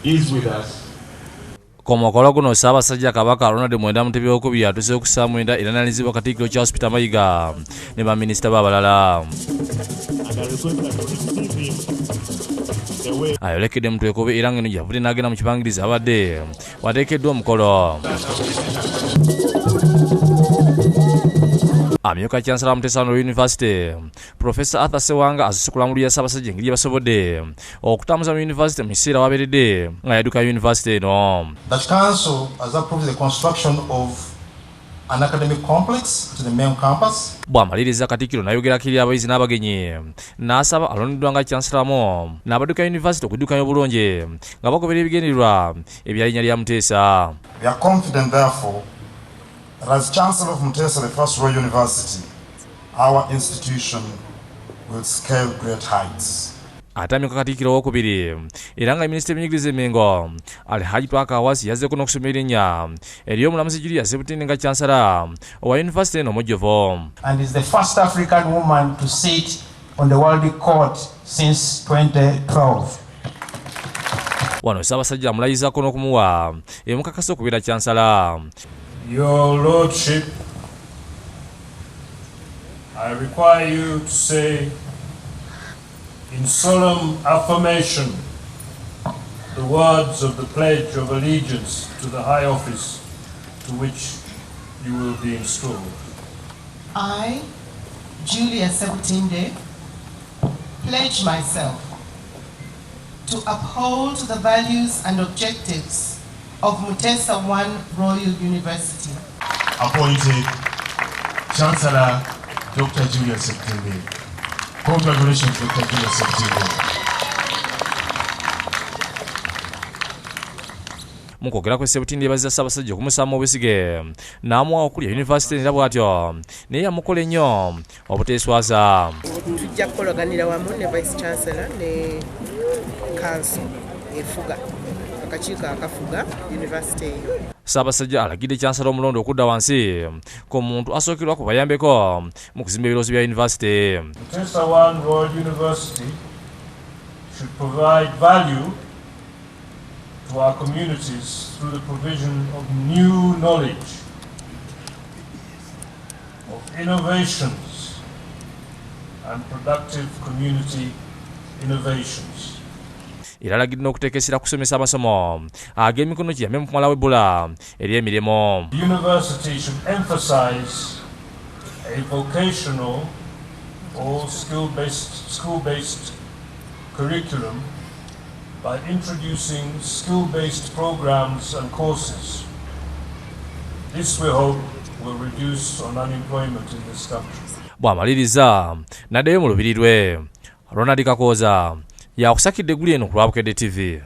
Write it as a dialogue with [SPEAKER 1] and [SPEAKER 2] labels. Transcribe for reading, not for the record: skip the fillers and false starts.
[SPEAKER 1] is with us.
[SPEAKER 2] Komokolo kuno Ssaabasajja Kabaka Ronald Mwenda Mutebi okubiri atuuse okussa mwenda era n'alizibwa Katikkiro Charles Peter Mayiga ne baminisita b'abalala. Ayolekedde mu twekube era ng'eno gyavudde n'agenda mu kibangirizi abadde wateekeddwa omukolo. Amyuka Kyansala Mutesano yunivasite Professor Arthur Sewanga asose kulamulira Ssaabasajja engeri basobodde okutambuza mu yunivasite mu kiseera wabeeredde nga yaduka yunivasite eno.
[SPEAKER 3] The council has approved the construction of an academic complex to the main campus.
[SPEAKER 2] Bw'amaliriza Katikkiro n'ayogerako eri abayizi n'abagenyi n'asaba alondeddwa nga Kyansalamu n'abaduka yunivasite okuddukayo obulungi nga bagoberera ebigendererwa ebya linnya lya Muteesa.
[SPEAKER 3] We are confident therefore that as Chancellor of Muteesa, the First Royal University, our institution will scale great heights.
[SPEAKER 2] Atamyuka Katikkiro owookubiri era nga minisita w'ebyenjigiriza Mengo Alhaji Twakawasi yazzeeko n'okusoma erinnya ery'omulamuzi Julia Ssebutinde nga Kyansala owa yunivasite eno omujjuvu.
[SPEAKER 4] And is the first African woman to sit on the World Court since 2012.
[SPEAKER 2] Wano Ssaabasajja amulayizaako n'okumuwa emukakasa okubeera Kyansala.
[SPEAKER 5] Your Lordship, I require you to say in solemn affirmation the words of the Pledge of Allegiance to the high office to which you will be installed.
[SPEAKER 6] I, Julia Ssebutinde, pledge myself to uphold the values and objectives of Muteesa I Royal University.
[SPEAKER 1] Appointed Chancellor Dr. Julia Ssebutinde. Congratulations, Dr. Julia Ssebutinde.
[SPEAKER 2] Mu kwogera kwe Ssebutinde yeebazizza Ssaabasajja okumusaamu obwesige n'amuwa okulya yunivasite era bw'atyo naye yamukola ennyo obuteeswaza.
[SPEAKER 7] Tujja kukolaganira wamu ne Vice Chancellor ne Council efuga akakiiko akafuga yunivasite eyo.
[SPEAKER 2] Ssaabasajja alagidde Kyansala omulondo okudda wansi ku muntu asookerwa ku bayambeko mu kuzimba ebiroozi bya yunivasite.
[SPEAKER 5] Muteesa I Royal University should provide value to our communities through the provision of new knowledge, of innovations and productive community innovations.
[SPEAKER 2] Era alagidde n'okuteekesera kusomesa amasomo ag'emikono kiyambe mu kumalawo ebbula ery'emirimu.
[SPEAKER 5] The university should emphasize a vocational or school-based curriculum by introducing skill-based programs and courses. This, we hope, will reduce unemployment in this country.
[SPEAKER 2] Bw'amaliriza n'addayo mu lubiri lwe Ronald Kakooza yakusakidde eggulu eno ku lwa Bukedde TV.